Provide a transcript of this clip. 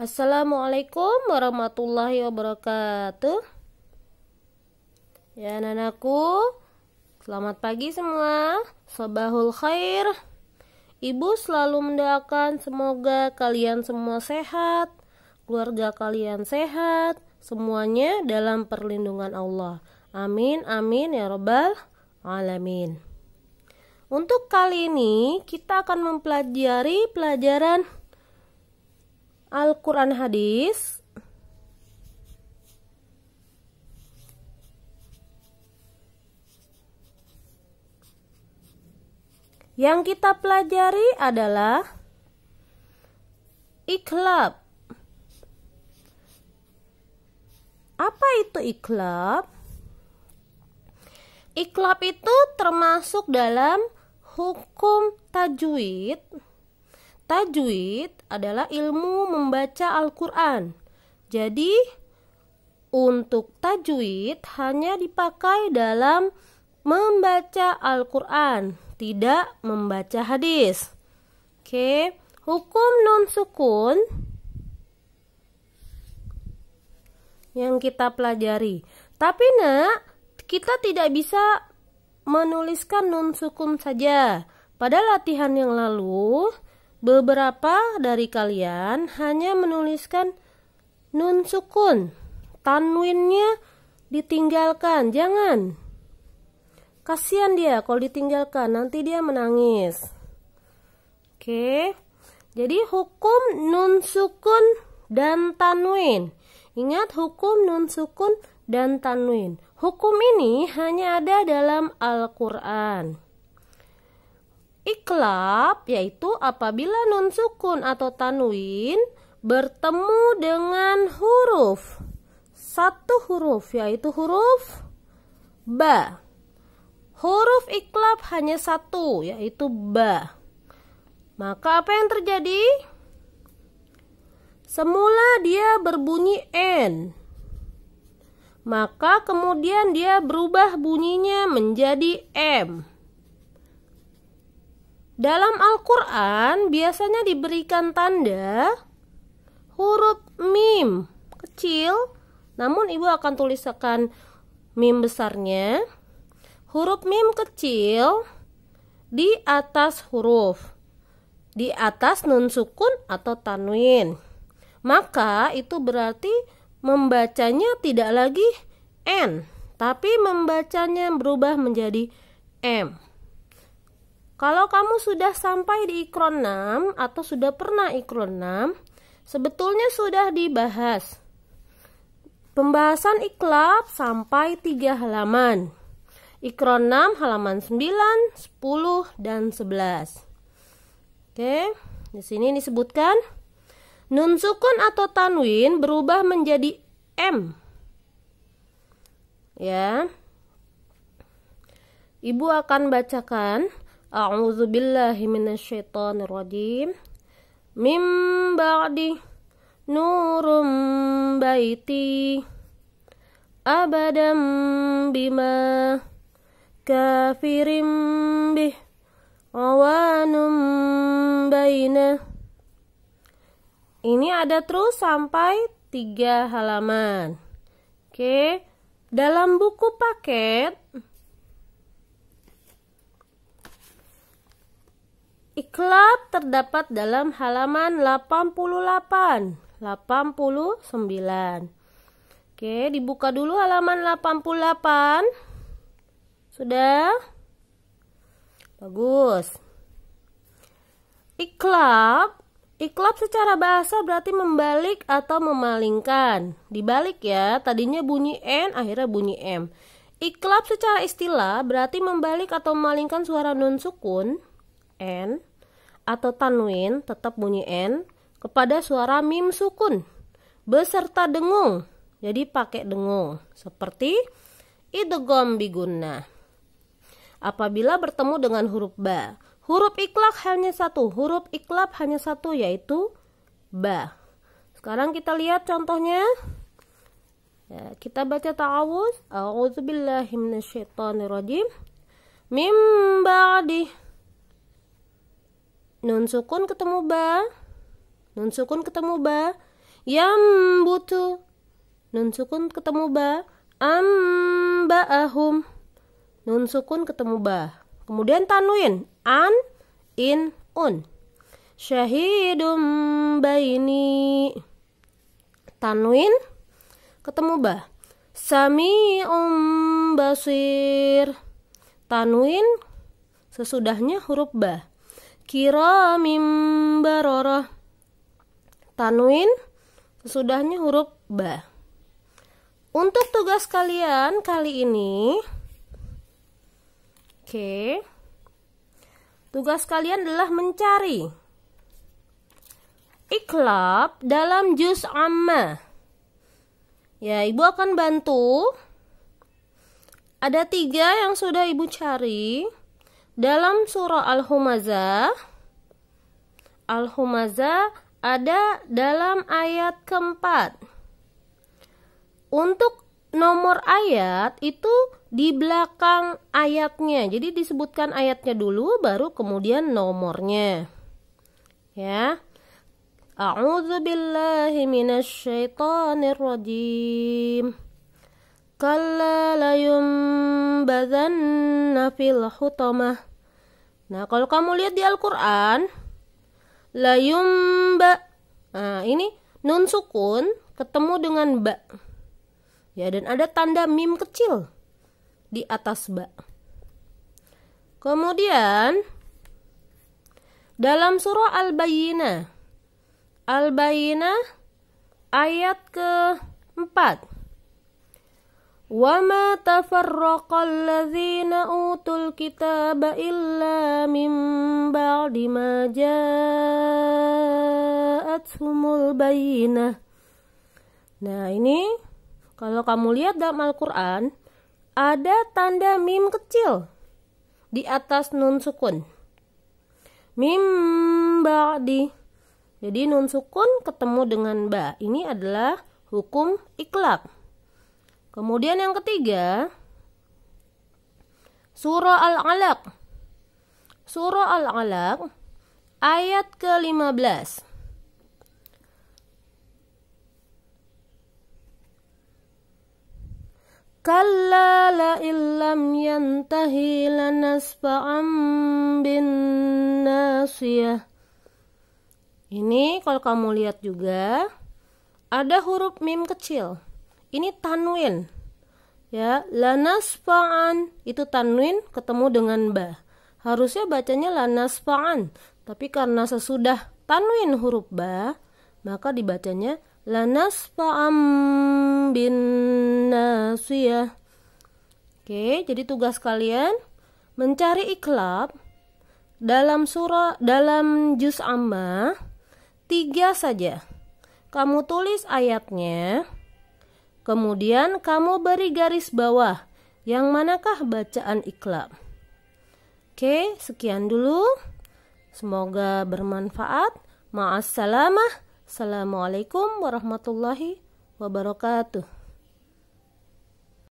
Assalamualaikum warahmatullahi wabarakatuh. Ya anak-anakku, selamat pagi semua. Sabahul khair. Ibu selalu mendoakan semoga kalian semua sehat, keluarga kalian sehat, semuanya dalam perlindungan Allah. Amin, amin ya rabbal alamin. Untuk kali ini kita akan mempelajari pelajaran Al-Quran hadis yang kita pelajari adalah iqlab. Apa itu iqlab? Iqlab itu termasuk dalam hukum tajwid. Tajwid adalah ilmu membaca Al-Quran. Jadi, untuk tajwid hanya dipakai dalam membaca Al-Quran, tidak membaca hadis. Oke, hukum nun sukun yang kita pelajari. Tapi nak, kita tidak bisa menuliskan nun sukun saja. Pada latihan yang lalu, beberapa dari kalian hanya menuliskan nun sukun. Tanwinnya ditinggalkan. Jangan. Kasihan dia kalau ditinggalkan. Nanti dia menangis. Oke. Jadi hukum nun sukun dan tanwin. Ingat hukum nun sukun dan tanwin. Hukum ini hanya ada dalam Al-Quran. Iqlab yaitu apabila nun sukun atau tanwin bertemu dengan huruf. Satu huruf yaitu huruf ba. Huruf iqlab hanya satu yaitu ba. Maka apa yang terjadi? Semula dia berbunyi n. Maka kemudian dia berubah bunyinya menjadi m. Dalam Al-Quran biasanya diberikan tanda huruf mim kecil, namun ibu akan tuliskan mim besarnya. Huruf mim kecil di atas huruf, di atas nun sukun atau tanwin. Maka itu berarti membacanya tidak lagi n, tapi membacanya berubah menjadi m. Kalau kamu sudah sampai di Iqra 6 atau sudah pernah Iqra 6, sebetulnya sudah dibahas. Pembahasan iqlab sampai 3 halaman. Iqra 6 halaman 9, 10, dan 11. Oke, di sini disebutkan nun sukun atau tanwin berubah menjadi m. Ya. Ibu akan bacakan A'udzu billahi minasyaitonir rajim. Mim ba'di nurum baiti abadam bima kafirim bih awanum baina. Ini ada terus sampai 3 halaman. Oke, dalam buku paket iqlab terdapat dalam halaman 88, 89. Oke, dibuka dulu halaman 88. Sudah? Bagus. Iqlab secara bahasa berarti membalik atau memalingkan. Dibalik ya, tadinya bunyi N, akhirnya bunyi M. Iqlab secara istilah berarti membalik atau memalingkan suara nun sukun N atau tanwin tetap bunyi N kepada suara mim sukun beserta dengung. Jadi pakai dengung seperti idgham bi gunnah. Apabila bertemu dengan huruf ba, huruf iqlab hanya satu, yaitu ba. Sekarang kita lihat contohnya. Ya, kita baca ta'awuz. A'udzubillahi minasyaitonirrajim. Mim ba'di. Nun sukun ketemu ba. Yambutu. Nun sukun ketemu ba. Amba'ahum. Nun sukun ketemu ba. Kemudian tanwin. An, in, un. Syahidum baini. Tanwin ketemu ba. Sami'um basir. Tanwin sesudahnya huruf ba. Kiramim bararah. Tanwin sesudahnya huruf ba. Untuk tugas kalian kali ini, tugas kalian adalah mencari iklab dalam juz amma. Ya, ibu akan bantu. Ada 3 yang sudah ibu cari dalam surah Al-Humazah. Al-Humazah ada dalam ayat keempat. Untuk nomor ayat itu di belakang ayatnya. Jadi disebutkan ayatnya dulu baru kemudian nomornya. Ya. A'udzu billahi minasy syaithanir rajim. Kalla layumbadzanna fil hutamah. Nah, kalau kamu lihat di Al-Qur'an, layumba. Nah, ini nun sukun ketemu dengan ba. Ya, dan ada tanda mim kecil di atas ba. Kemudian dalam surah Al-Bayyinah. Al-Bayyinah ayat ke-4. Wa ma tafarraqal ladzina utul kitaba illa mim ba'di ma ja'atuhumul bayyinah. Nah, ini kalau kamu lihat dalam Al-Quran, ada tanda mim kecil di atas nun sukun. Mim ba'di. Jadi nun sukun ketemu dengan ba. Ini adalah hukum iklab. Kemudian yang ketiga, surah Al-Alaq. Surah Al-Alaq ayat ke-15. Kalla la illam yantahi lanasfa'am bin nasiyah. Ini kalau kamu lihat juga ada huruf mim kecil. Ini tanwin. Ya, lanasfa'an itu tanwin ketemu dengan ba. Harusnya bacanya lanasfa'an, tapi karena sesudah tanwin huruf ba, maka dibacanya lanasfa'am bin nasiyah. Oke, jadi tugas kalian mencari iklab dalam juz amma 3 saja. Kamu tulis ayatnya, kemudian kamu beri garis bawah yang manakah bacaan iklab. Oke, sekian dulu. Semoga bermanfaat. Ma'assalamah. Assalamualaikum warahmatullahi wabarakatuh.